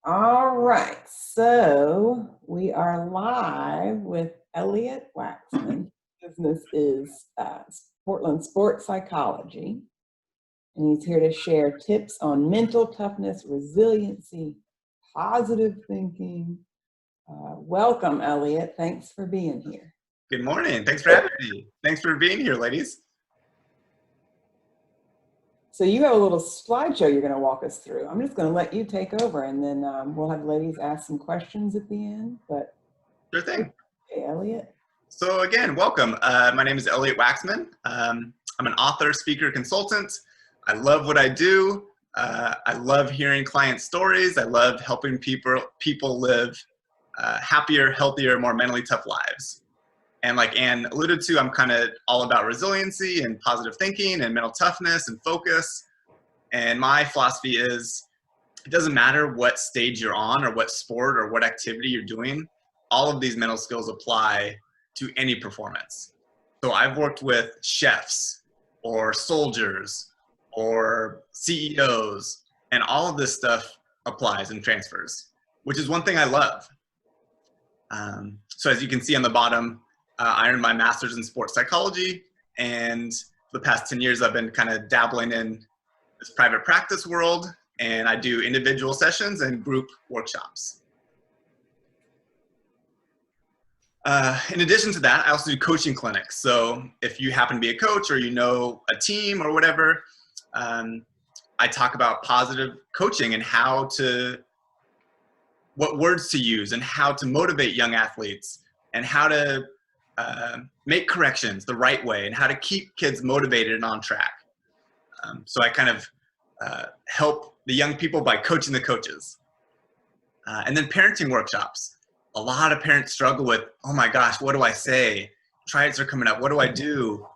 All right, so we are live with Elliott Waksman. Business is Portland Sports Psychology, and he's here to share tips on mental toughness, resiliency, positive thinking. Welcome, Elliott. Thanks for being here. Good morning. Thanks for having me. Thanks for being here, ladies. So you have a little slideshow you're going to walk us through. I'm just going to let you take over, and then we'll have ladies ask some questions at the end. But Sure thing. Hey, Elliott. So again, welcome. My name is Elliott Waksman. I'm an author, speaker, consultant. I love what I do. I love hearing client stories. I love helping people live happier, healthier, more mentally tough lives. And like Anne alluded to, I'm kind of all about resiliency and positive thinking and mental toughness and focus. And my philosophy is it doesn't matter what stage you're on or what sport or what activity you're doing. All of these mental skills apply to any performance. So I've worked with chefs or soldiers or CEOs, and all of this stuff applies and transfers, which is one thing I love. So as you can see on the bottom, I earned my master's in sports psychology, and for the past 10 years I've been kind of dabbling in this private practice world, and I do individual sessions and group workshops. In addition to that, I also do coaching clinics. So if you happen to be a coach or you know a team or whatever, I talk about positive coaching and what words to use and how to motivate young athletes and how to make corrections the right way and how to keep kids motivated and on track. So I kind of help the young people by coaching the coaches. And then parenting workshops. A lot of parents struggle with, oh my gosh, what do I say? Tryouts are coming up. What do I do?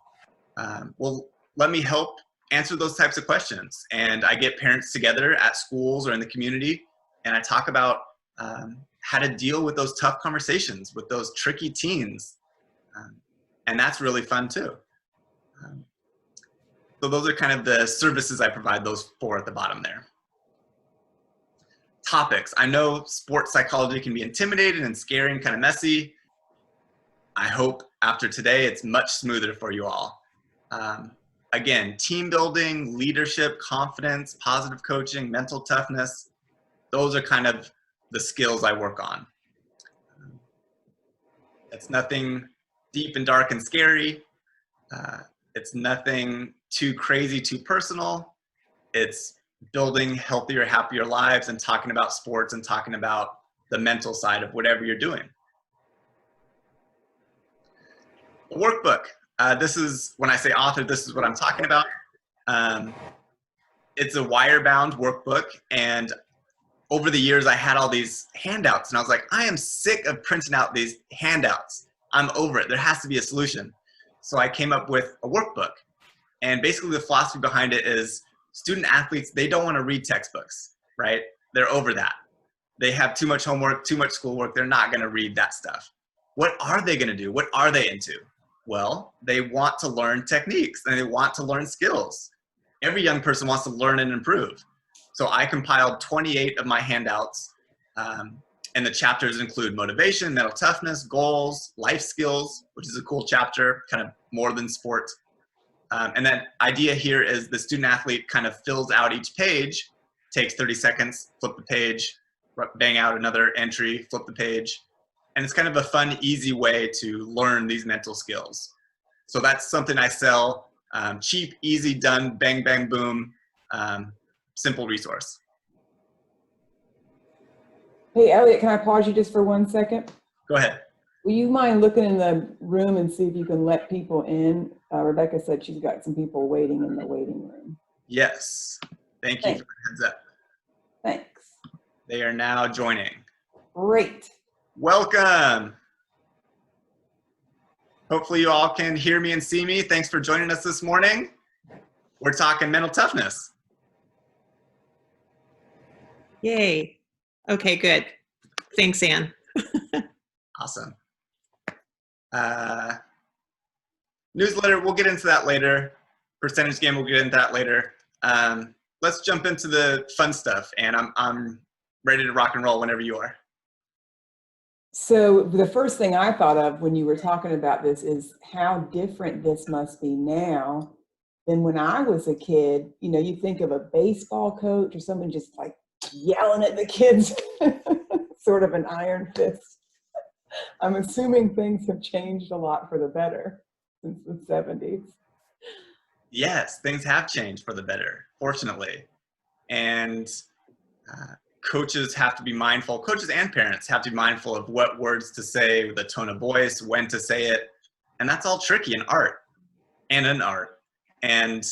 Well, let me help answer those types of questions. And I get parents together at schools or in the community, and I talk about how to deal with those tough conversations with those tricky teens. And that's really fun too. So those are kind of the services I provide those for at the bottom there. Topics. I know sports psychology can be intimidating and scary and kind of messy. I hope after today it's much smoother for you all. Again, team building, leadership, confidence, positive coaching, mental toughness. Those are kind of the skills I work on. It's nothing deep and dark and scary. It's nothing too crazy, too personal. It's building healthier, happier lives and talking about sports and talking about the mental side of whatever you're doing. A workbook. This is, when I say author, this is what I'm talking about. It's a wire-bound workbook, and over the years I had all these handouts, and I was like, I am sick of printing out these handouts. I'm over it. There has to be a solution. So I came up with a workbook, and basically the philosophy behind it is student athletes, they don't want to read textbooks, right? They're over that. They have too much homework, too much schoolwork. They're not going to read that stuff. What are they going to do? What are they into? Well, they want to learn techniques and they want to learn skills. Every young person wants to learn and improve. So I compiled 28 of my handouts, and the chapters include motivation, mental toughness, goals, life skills, which is a cool chapter, kind of more than sport. And that idea here is the student athlete kind of fills out each page, takes 30 seconds, flip the page, bang out another entry, flip the page. And it's kind of a fun, easy way to learn these mental skills. So that's something I sell. Cheap, easy, done, bang, bang, boom, simple resource. Hey, Elliott, can I pause you just for 1 second? Go ahead. Will you mind looking in the room and see if you can let people in? Rebecca said she's got some people waiting in the waiting room. Yes. Thank you for the heads up. Thanks. They are now joining. Great. Welcome. Hopefully you all can hear me and see me. Thanks for joining us this morning. We're talking mental toughness. Yay. Okay, good. Thanks, Anne. Awesome. Newsletter, we'll get into that later. Percentage game, we'll get into that later. Let's jump into the fun stuff. And I'm ready to rock and roll whenever you are. So the first thing I thought of when you were talking about this is how different this must be now than when I was a kid. You know, you think of a baseball coach or someone just like yelling at the kids, sort of an iron fist. I'm assuming things have changed a lot for the better since the 70s. Yes, things have changed for the better, fortunately. And coaches have to be mindful, coaches and parents have to be mindful of what words to say, the tone of voice, when to say it. And that's all tricky in art and in art. And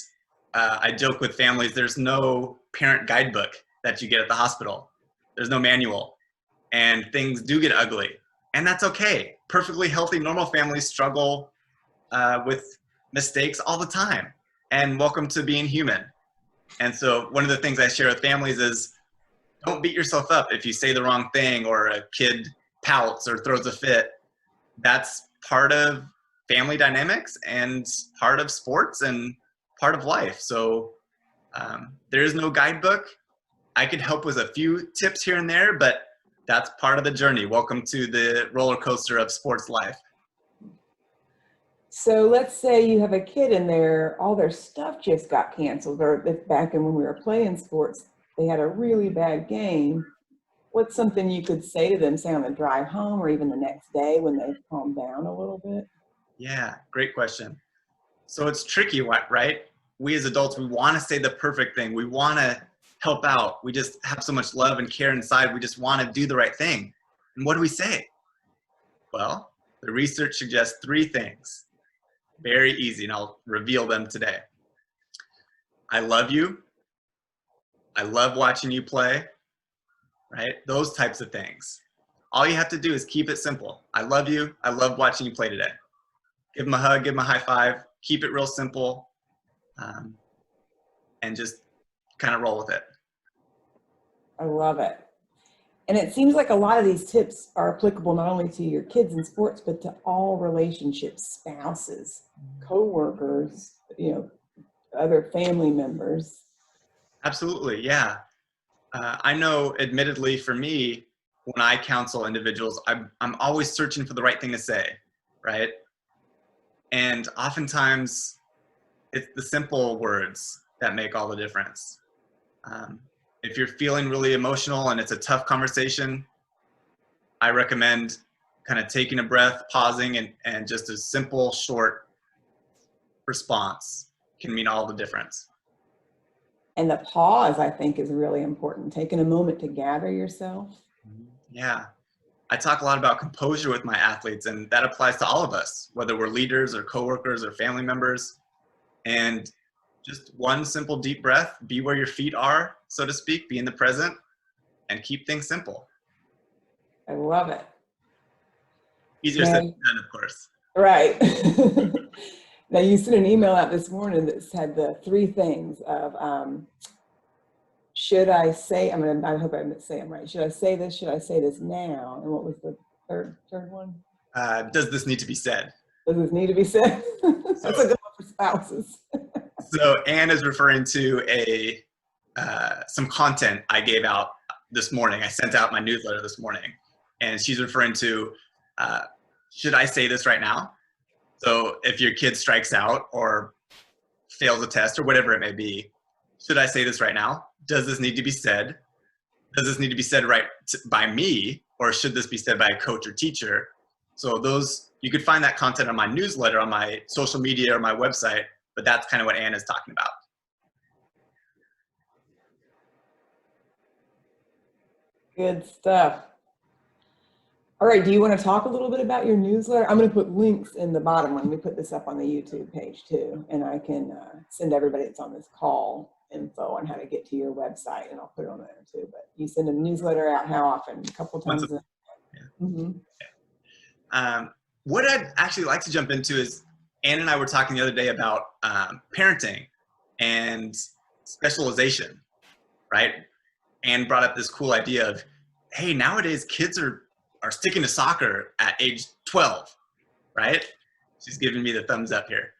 I joke with families, there's no parent guidebook that you get at the hospital. There's no manual. And things do get ugly. And that's okay. Perfectly healthy, normal families struggle with mistakes all the time. And welcome to being human. And so one of the things I share with families is don't beat yourself up if you say the wrong thing or a kid pouts or throws a fit. That's part of family dynamics and part of sports and part of life. So there is no guidebook. I could help with a few tips here and there, but that's part of the journey. Welcome to the roller coaster of sports life. So let's say you have a kid in there, all their stuff just got canceled, or if back in when we were playing sports, they had a really bad game. What's something you could say to them, say on the drive home or even the next day when they've calmed down a little bit? Yeah, great question. So it's tricky, right? We as adults, we want to say the perfect thing. We want to help out. We just have so much love and care inside. We just want to do the right thing. And what do we say? Well, the research suggests 3 things. Very easy, and I'll reveal them today. I love you. I love watching you play, right? Those types of things. All you have to do is keep it simple. I love you. I love watching you play today. Give them a hug, give them a high five, keep it real simple, and just kind of roll with it. I love it. And it seems like a lot of these tips are applicable not only to your kids in sports, but to all relationships, spouses, coworkers, you know, other family members. Absolutely, yeah. I know, admittedly, for me, when I counsel individuals, I'm always searching for the right thing to say, right? And oftentimes, it's the simple words that make all the difference. If you're feeling really emotional and it's a tough conversation, I recommend kind of taking a breath, pausing, and just a simple, short response can mean all the difference. And the pause, I think, is really important. Taking a moment to gather yourself. Yeah. I talk a lot about composure with my athletes, and that applies to all of us, whether we're leaders or coworkers or family members. And just one simple deep breath, be where your feet are, so to speak, be in the present, and keep things simple. I love it. Easier said than done, of course. Right. Now, you sent an email out this morning that said the 3 things of, should I say, I hope I say them right. Should I say this? Should I say this now? And what was the third one? Does this need to be said? Does this need to be said? That's a good one for spouses. So Anne is referring to some content I gave out this morning. I sent out my newsletter this morning, and she's referring to, should I say this right now? So if your kid strikes out or fails a test or whatever it may be, should I say this right now? Does this need to be said? Does this need to be said by me, or should this be said by a coach or teacher? So you could find that content on my newsletter, on my social media or my website, but that's kind of what Anne is talking about. Good stuff. All right, do you want to talk a little bit about your newsletter? I'm going to put links in the bottom when we put this up on the YouTube page too, and I can send everybody that's on this call info on how to get to your website, and I'll put it on there too. But you send a newsletter out how often? A couple times a What I'd actually like to jump into is, Anne and I were talking the other day about parenting and specialization, right? Anne brought up this cool idea of, hey, nowadays kids are sticking to soccer at age 12, right? She's giving me the thumbs up here.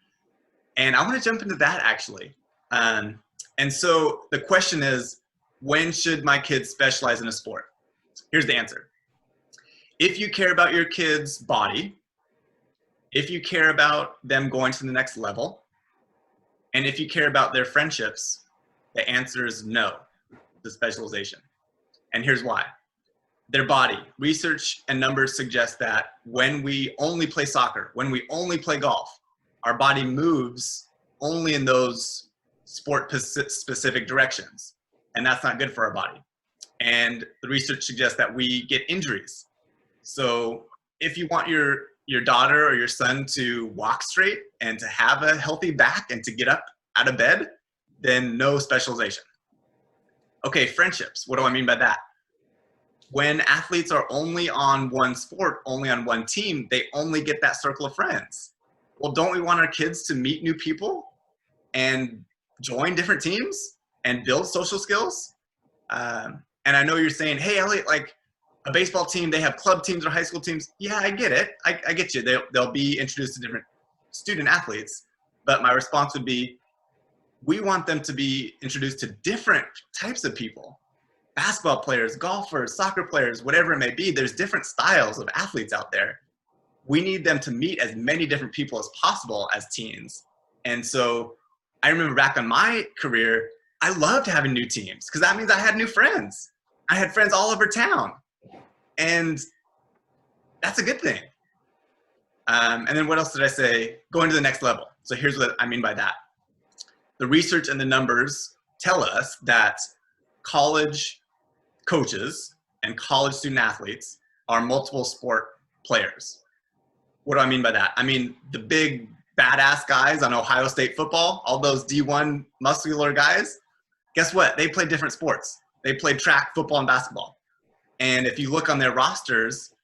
And I want to jump into that actually. And so the question is, when should my kids specialize in a sport? Here's the answer. If you care about your kid's body, if you care about them going to the next level, and if you care about their friendships, the answer is no to specialization. And here's why. Their body. Research and numbers suggest that when we only play soccer, when we only play golf, our body moves only in those sport-specific directions. And that's not good for our body. And the research suggests that we get injuries. So if you want your daughter or your son to walk straight and to have a healthy back and to get up out of bed, then no specialization. Okay, friendships. What do I mean by that? When athletes are only on one sport, only on one team, they only get that circle of friends. Well, don't we want our kids to meet new people and join different teams and build social skills? And I know you're saying, hey, Elliott, like a baseball team, they have club teams or high school teams. Yeah, I get it. I get you. They'll be introduced to different student athletes. But my response would be, we want them to be introduced to different types of people. Basketball players, golfers, soccer players, whatever it may be. There's different styles of athletes out there. We need them to meet as many different people as possible as teens. And so I remember back on my career, I loved having new teams because that means I had new friends. I had friends all over town. And that's a good thing. And then what else did I say? Going to the next level. So here's what I mean by that. The research and the numbers tell us that college coaches and college student athletes are multiple sport players. What do I mean by that? I mean, the big badass guys on Ohio State football, all those D1 muscular guys, guess what? They play different sports. They play track, football, and basketball. And if you look on their rosters,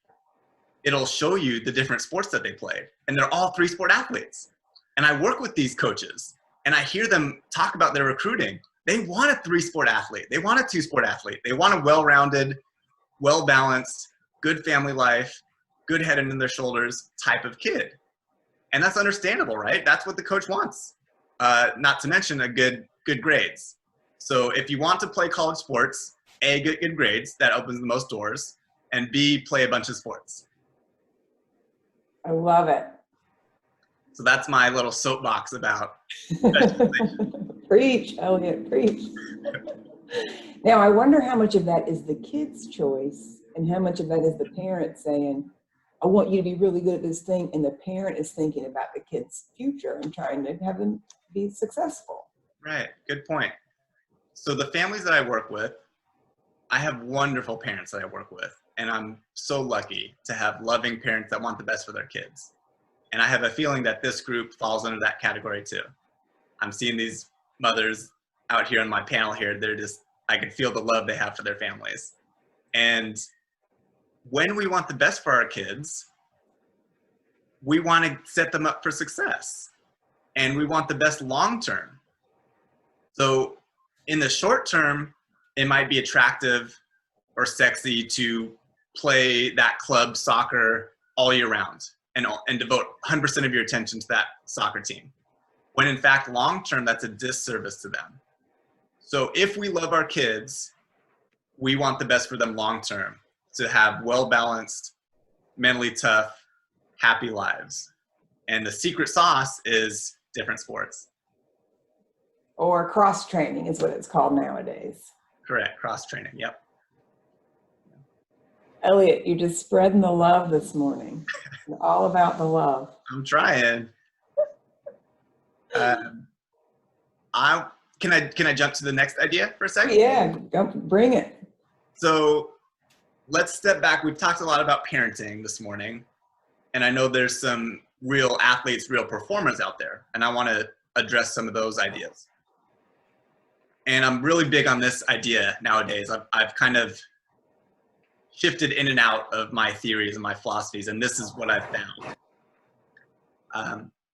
it'll show you the different sports that they played. And they're all 3-sport athletes. And I work with these coaches and I hear them talk about their recruiting. They want a 3-sport athlete. They want a 2-sport athlete. They want a well-rounded, well-balanced, good family life, good head in their shoulders type of kid. And that's understandable, right? That's what the coach wants. Not to mention a good grades. So if you want to play college sports, A, get good grades, that opens the most doors, and B, play a bunch of sports. I love it. So that's my little soapbox about specialization. Preach, Elliott, preach. Now, I wonder how much of that is the kid's choice and how much of that is the parent saying, I want you to be really good at this thing, and the parent is thinking about the kid's future and trying to have them be successful. Right, good point. So the families that I work with, I have wonderful parents that I work with, and I'm so lucky to have loving parents that want the best for their kids. And I have a feeling that this group falls under that category too. I'm seeing these mothers out here on my panel here. They're just, I can feel the love they have for their families. And when we want the best for our kids, we want to set them up for success. And we want the best long-term. So in the short term, it might be attractive or sexy to play that club soccer all year round and devote 100% of your attention to that soccer team. When in fact, long-term, that's a disservice to them. So if we love our kids, we want the best for them long-term, to have well-balanced, mentally tough, happy lives. And the secret sauce is different sports. Or cross-training is what it's called nowadays. Correct, cross-training, yep. Elliott, you're just spreading the love this morning. It's all about the love. I'm trying. Can I jump to the next idea for a second? Yeah, don't bring it. So let's step back. We've talked a lot about parenting this morning, and I know there's some real athletes, real performers out there, and I want to address some of those ideas. And I'm really big on this idea nowadays. I've kind of shifted in and out of my theories and my philosophies, and this is what I've found.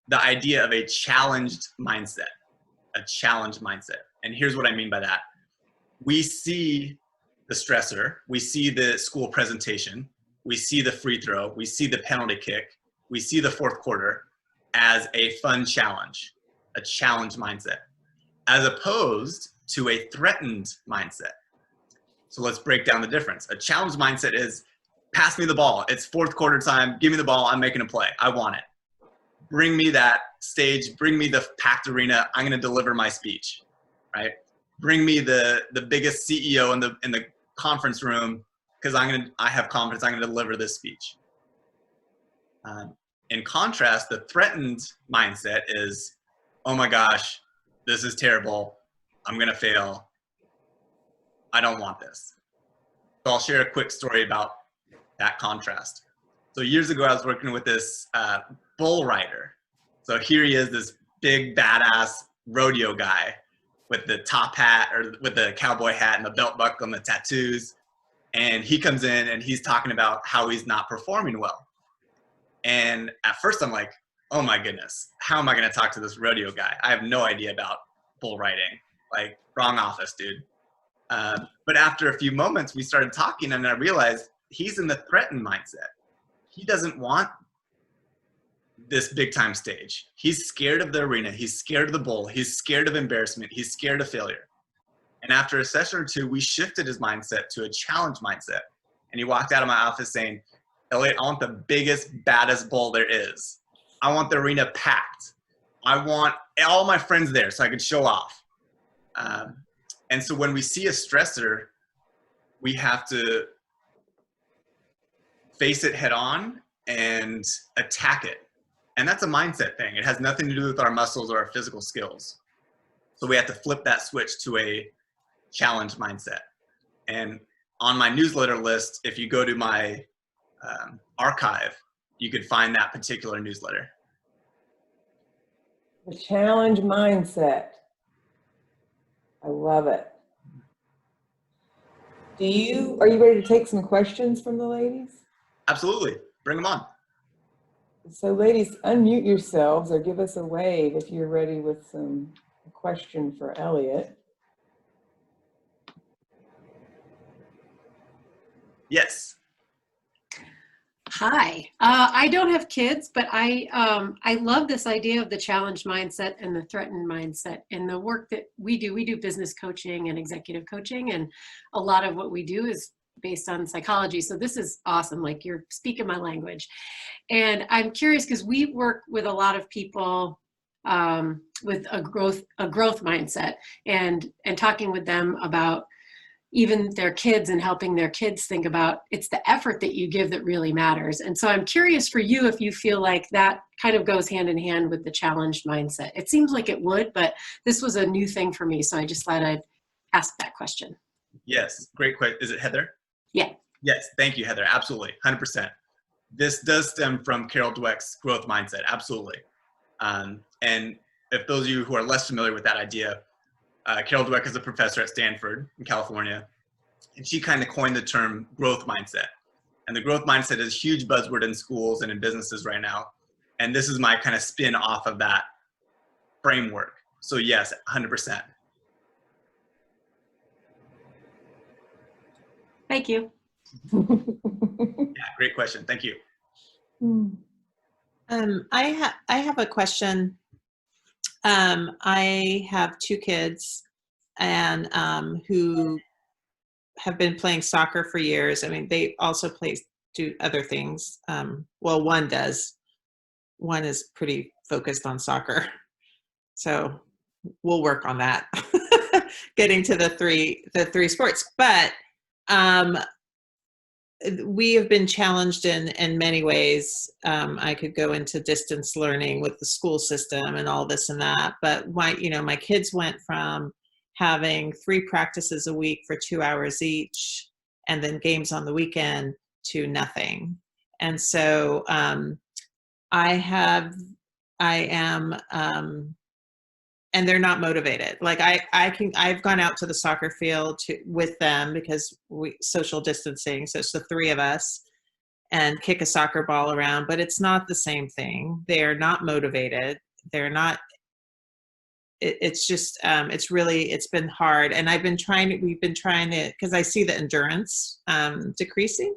The idea of a challenged mindset, And here's what I mean by that. We see the stressor, we see the school presentation, we see the free throw, we see the penalty kick, we see the fourth quarter as a fun challenge, a challenge mindset, as opposed to a threatened mindset. So let's break down the difference. A challenge mindset is pass me the ball. It's fourth quarter time. Give me the ball. I'm making a play. I want it. Bring me that stage. Bring me the packed arena. I'm going to deliver my speech, right? Bring me the biggest CEO in the conference room because I have confidence. I'm going to deliver this speech. In contrast, the threatened mindset is, oh my gosh, this is terrible. I'm going to fail. I don't want this. So I'll share a quick story about that contrast. So years ago, I was working with this bull rider. So here he is, this big badass rodeo guy with the top hat or with the cowboy hat and the belt buckle and the tattoos. And he comes in and he's talking about how he's not performing well. And at first I'm like, oh my goodness, how am I going to talk to this rodeo guy? I have no idea about bull riding. Like, wrong office, dude. But after a few moments, we started talking and I realized he's in the threatened mindset. He doesn't want this big time stage. He's scared of the arena. He's scared of the bull. He's scared of embarrassment. He's scared of failure. And after a session or two, we shifted his mindset to a challenge mindset. And he walked out of my office saying, Elliott, I want the biggest, baddest bull there is. I want the arena packed. I want all my friends there so I can show off. And so when we see a stressor, we have to face it head on and attack it. And that's a mindset thing. It has nothing to do with our muscles or our physical skills. So we have to flip that switch to a challenge mindset. And on my newsletter list, if you go to my archive, you could find that particular newsletter. The challenge mindset. I love it. Are you ready to take some questions from the ladies? Absolutely. Bring them on. So ladies, unmute yourselves or give us a wave if you're ready with a question for Elliott. Yes. Hi, I don't have kids, but I love this idea of the challenge mindset and the threatened mindset and the work that we do. We do business coaching and executive coaching, and a lot of what we do is based on psychology. So this is awesome. Like, you're speaking my language. And I'm curious because we work with a lot of people with a growth mindset and talking with them about even their kids and helping their kids think about it's the effort that you give that really matters. And so I'm curious for you if you feel like that kind of goes hand in hand with the challenged mindset. It seems like it would, but this was a new thing for me. So I just thought I'd ask that question. Yes. Great question. Is it Heather? Yeah. Yes. Thank you, Heather. Absolutely. 100%. This does stem from Carol Dweck's growth mindset. Absolutely. And if those of you who are less familiar with that idea, Carol Dweck is a professor at Stanford in California, and she kind of coined the term growth mindset. And the growth mindset is a huge buzzword in schools and in businesses right now. And this is my kind of spin off of that framework. So yes, 100%. Thank you. Yeah, great question. Thank you. I have a question. I have two kids and who have been playing soccer for years. I mean, they also do other things. Well, one does. One is pretty focused on soccer. So we'll work on that, getting to the three sports. But we have been challenged in many ways. I could go into distance learning with the school system and all this and that, but my kids went from having 3 practices a week for 2 hours each and then games on the weekend to nothing. And so and they're not motivated. Like I've gone out to the soccer field with them because social distancing. So it's the 3 of us and kick a soccer ball around, but it's not the same thing. They're not motivated. They're not, it's just, it's been hard. And we've been trying to, cause I see the endurance decreasing.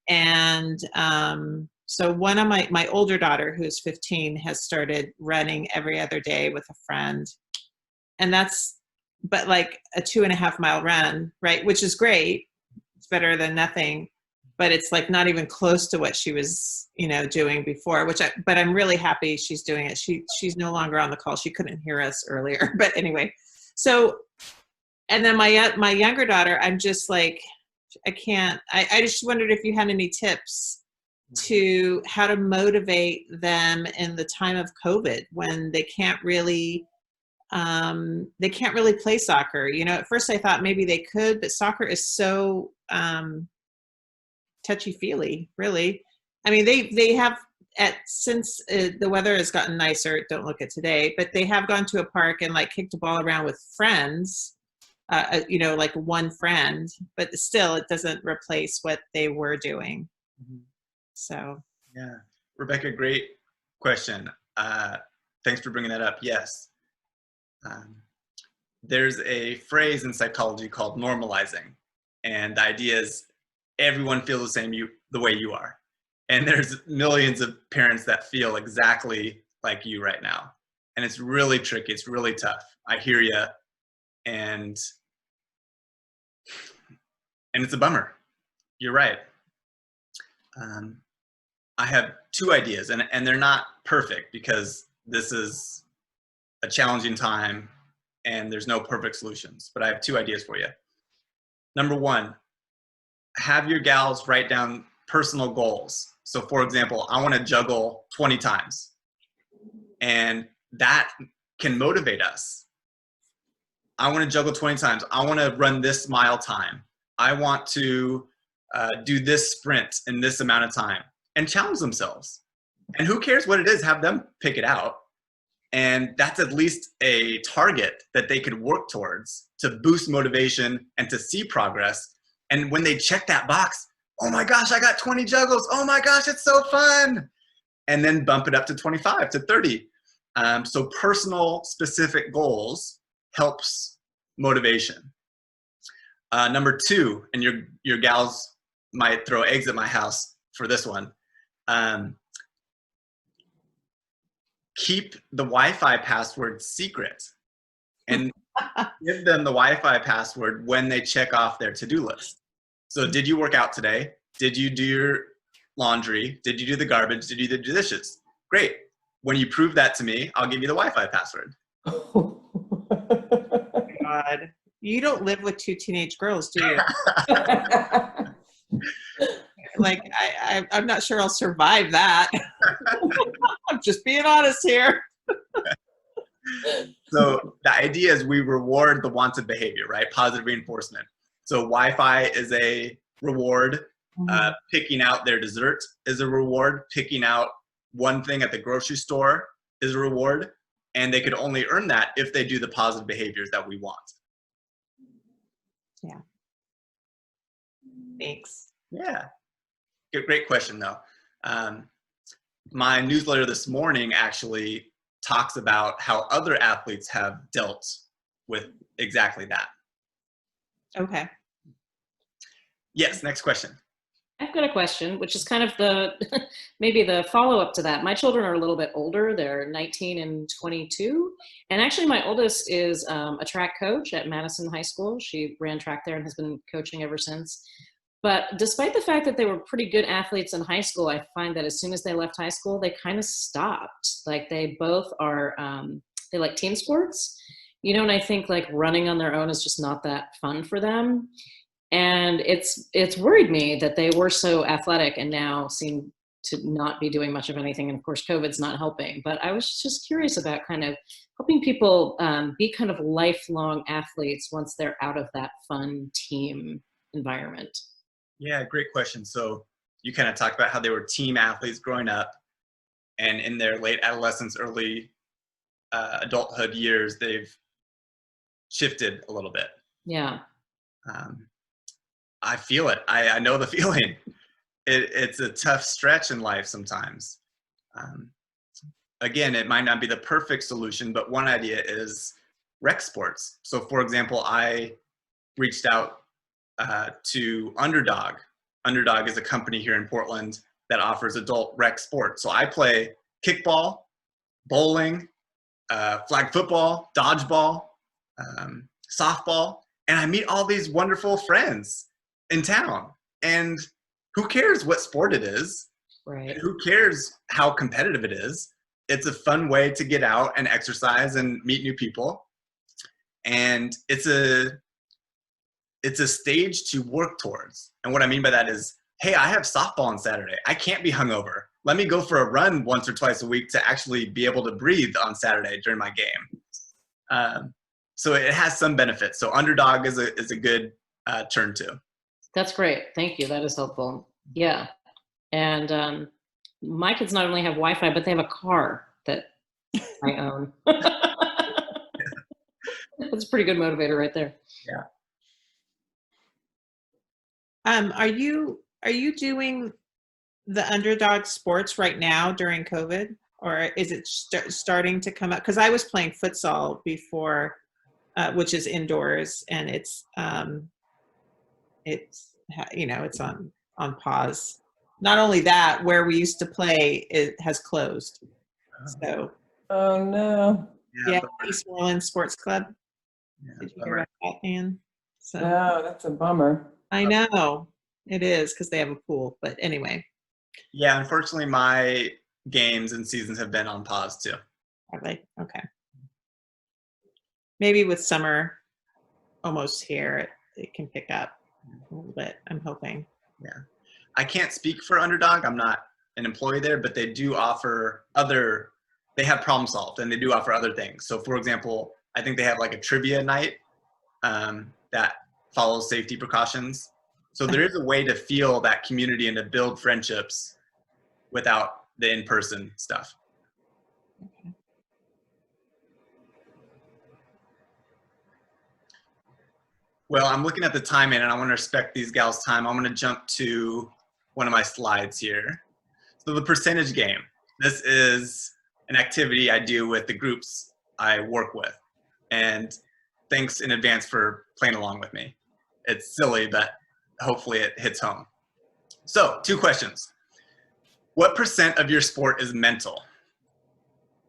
And so one of my older daughter, who's 15, has started running every other day with a friend. And but like a 2.5 mile run, right? Which is great. better than nothing, but it's like not even close to what she was, doing before, but I'm really happy she's doing it. She's no longer on the call. She couldn't hear us earlier, but anyway. So, and then my younger daughter, I'm just like, I just wondered if you had any tips to how to motivate them in the time of COVID when they can't really play soccer. At first I thought maybe they could, but soccer is so touchy-feely, really. I mean, they have since the weather has gotten nicer, don't look at today, but they have gone to a park and like kicked a ball around with friends, like one friend, but still it doesn't replace what they were doing. So. Yeah. Rebecca, great question. Thanks for bringing that up. Yes. There's a phrase in psychology called normalizing. And the idea is everyone feels the same the way you are. And there's millions of parents that feel exactly like you right now. And it's really tricky. It's really tough. I hear you. And it's a bummer. You're right. I have two ideas, and they're not perfect because this is a challenging time and there's no perfect solutions, but I have two ideas for you. Number one, have your gals write down personal goals. So for example, I want to juggle 20 times, and that can motivate us. I want to juggle 20 times. I want to run this mile time. I want to do this sprint in this amount of time, and challenge themselves. And who cares what it is, have them pick it out. And that's at least a target that they could work towards to boost motivation and to see progress. And when they check that box, oh my gosh, I got 20 juggles. Oh my gosh, it's so fun. And then bump it up to 25 to 30. So personal specific goals helps motivation. Number two, and your gals might throw eggs at my house for this one. Keep the Wi-Fi password secret and give them the Wi-Fi password when they check off their to-do list. So did you work out today? Did you do your laundry? Did you do the garbage? Did you do the dishes? Great. When you prove that to me, I'll give you the Wi-Fi password. God, you don't live with two teenage girls, do you? Like, I'm not sure I'll survive that. I'm just being honest here. So the idea is we reward the wanted behavior, right? Positive reinforcement. So Wi-Fi is a reward. Picking out their dessert is a reward. Picking out one thing at the grocery store is a reward. And they could only earn that if they do the positive behaviors that we want. Yeah. Thanks. Yeah. Great question, though. My newsletter this morning actually talks about how other athletes have dealt with exactly that. Okay. Yes, next question. I've got a question, which is kind of maybe the follow-up to that. My children are a little bit older. They're 19 and 22. And actually my oldest is a track coach at Madison High School. She ran track there and has been coaching ever since. But despite the fact that they were pretty good athletes in high school, I find that as soon as they left high school, they kind of stopped. Like they both are, they like team sports, and I think like running on their own is just not that fun for them. And it's worried me that they were so athletic and now seem to not be doing much of anything. And of course, COVID's not helping. But I was just curious about kind of helping people be kind of lifelong athletes once they're out of that fun team environment. Yeah, great question. So you kind of talked about how they were team athletes growing up, and in their late adolescence, early adulthood years, they've shifted a little bit. Yeah. I feel it. I know the feeling. It's a tough stretch in life sometimes. Again, it might not be the perfect solution, but one idea is rec sports. So for example, I reached out to Underdog. Underdog is a company here in Portland that offers adult rec sports. So I play kickball, bowling, flag football, dodgeball, softball, and I meet all these wonderful friends. in town. And who cares what sport it is? Right. Who cares how competitive it is? It's a fun way to get out and exercise and meet new people. And it's a stage to work towards. And what I mean by that is, hey, I have softball on Saturday. I can't be hungover. Let me go for a run once or twice a week to actually be able to breathe on Saturday during my game. So it has some benefits. So Underdog is a good turn to. That's great. Thank you. That is helpful. Yeah. And my kids not only have Wi-Fi, but they have a car that I own. That's a pretty good motivator right there. Yeah. Are you doing the Underdog Sports right now during COVID, or is it starting to come up? Because I was playing futsal before, which is indoors, and it's on pause. Not only that, where we used to play, it has closed. So Oh no. yeah, East Orleans Sports Club. Yeah, Did you hear about that, Ann? So No, that's a bummer. I know it is because they have a pool. But anyway, Yeah, unfortunately, my games and seasons have been on pause too. okay. Maybe with summer almost here, it can pick up a little bit. I'm hoping. Yeah. I can't speak for Underdog. I'm not an employee there, but they do offer they have problem solved and they do offer other things. So for example, I think they have like a trivia night that follows safety precautions. So there is a way to feel that community and to build friendships without the in-person stuff. Okay. Well, I'm looking at the time and I want to respect these gals' time. I'm going to jump to one of my slides here. So the percentage game. This is an activity I do with the groups I work with. And thanks in advance for playing along with me. It's silly, but hopefully it hits home. So 2 questions. What % of your sport is mental?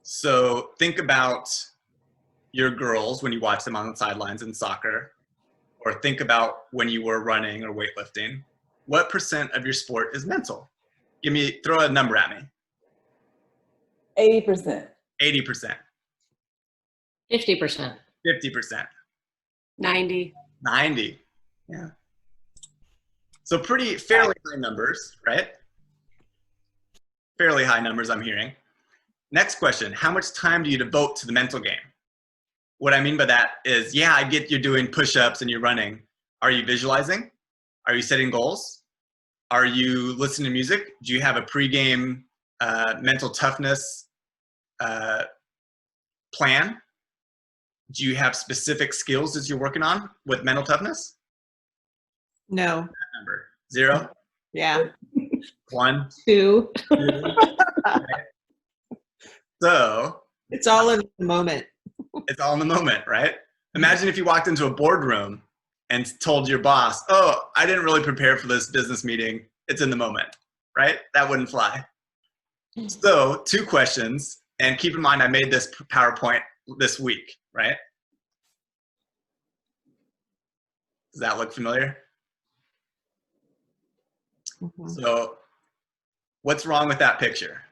So think about your girls when you watch them on the sidelines in soccer, or think about when you were running or weightlifting. What % of your sport is mental? Throw a number at me. 80%. 80%. 50%. 50%. 90. 90. Yeah. So fairly high numbers, right? Fairly high numbers I'm hearing. Next question, how much time do you devote to the mental game? What I mean by that is, yeah, I get you're doing push-ups and you're running. Are you visualizing? Are you setting goals? Are you listening to music? Do you have a pregame mental toughness plan? Do you have specific skills that you're working on with mental toughness? No. That number. 0? Yeah. 1? 2. 2? Okay. So It's all in the moment. it's all in the moment, right? Imagine if you walked into a boardroom and told your boss, oh, I didn't really prepare for this business meeting. It's in the moment, right? That wouldn't fly. So 2 questions, and keep in mind I made this PowerPoint this week, right? Does that look familiar? Mhm. So what's wrong with that picture?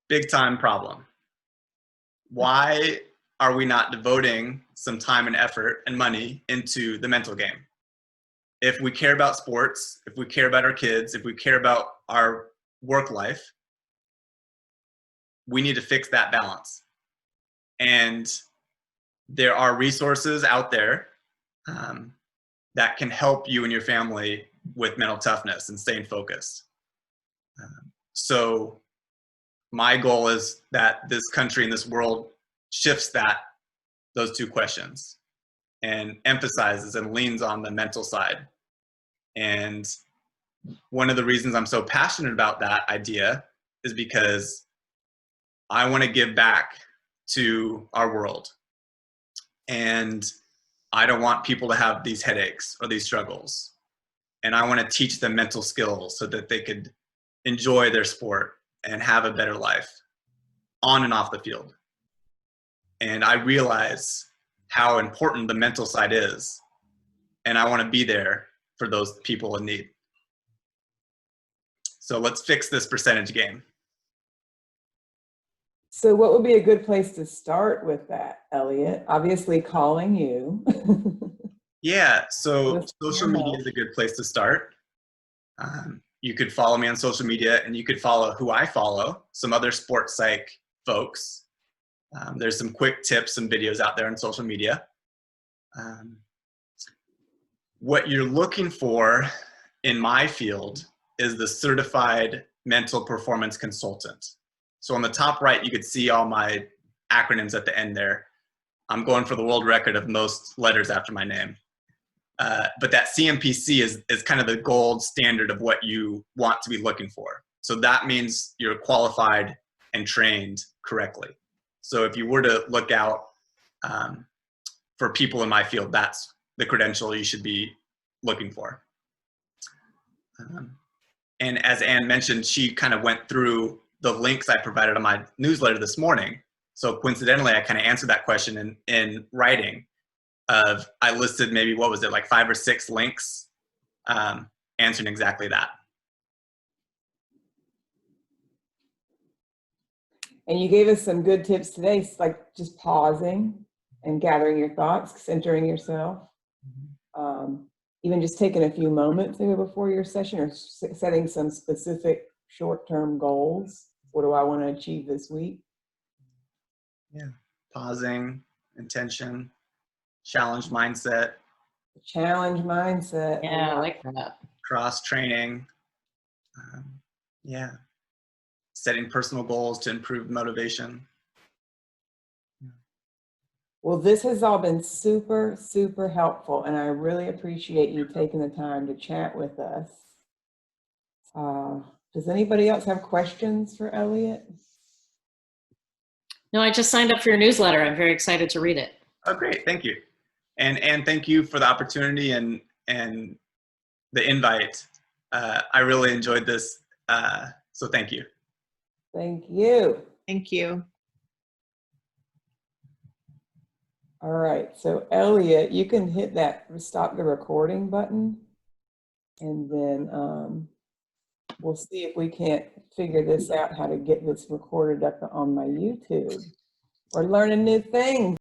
Big time problem. Why are we not devoting some time and effort and money into the mental game? If we care about sports, if we care about our kids, if we care about our work life, we need to fix that balance. And there are resources out there that can help you and your family with mental toughness and staying focused. So my goal is that this country and this world shifts those 2 questions and emphasizes and leans on the mental side. And one of the reasons I'm so passionate about that idea is because I want to give back to our world. And I don't want people to have these headaches or these struggles. And I want to teach them mental skills so that they could enjoy their sport and have a better life on and off the field. And I realize how important the mental side is. And I want to be there for those people in need. So let's fix this percentage game. So what would be a good place to start with that, Elliott? Obviously calling you. Yeah, so Let's social hear media more. is a good place to start. You could follow me on social media, and you could follow who I follow, some other sports psych folks. There's some quick tips and videos out there on social media. What you're looking for in my field is the certified mental performance consultant. So on the top right, you could see all my acronyms at the end there. I'm going for the world record of most letters after my name. But that CMPC is kind of the gold standard of what you want to be looking for. So that means you're qualified and trained correctly. So if you were to look out for people in my field, that's the credential you should be looking for. And as Anne mentioned, she kind of went through the links I provided on my newsletter this morning. So coincidentally, I kind of answered that question in writing. I listed maybe, what was it, like 5 or 6 links answering exactly that. And you gave us some good tips today, like just pausing and gathering your thoughts, centering yourself. Even just taking a few moments maybe before your session, or setting some specific short-term goals. What do I want to achieve this week? Yeah, pausing, intention, challenge mindset. Challenge mindset. Yeah, I like that. Cross training. Yeah, setting personal goals to improve motivation. Well, this has all been super, super helpful, and I really appreciate you taking the time to chat with us. Does anybody else have questions for Elliott? No, I just signed up for your newsletter. I'm very excited to read it. Oh, great, thank you. And thank you for the opportunity and the invite. I really enjoyed this, so thank you. Thank you. Thank you. All right, so Elliott, you can hit that stop the recording button, and then we'll see if we can't figure this out, how to get this recorded up on my YouTube. We're learning new things.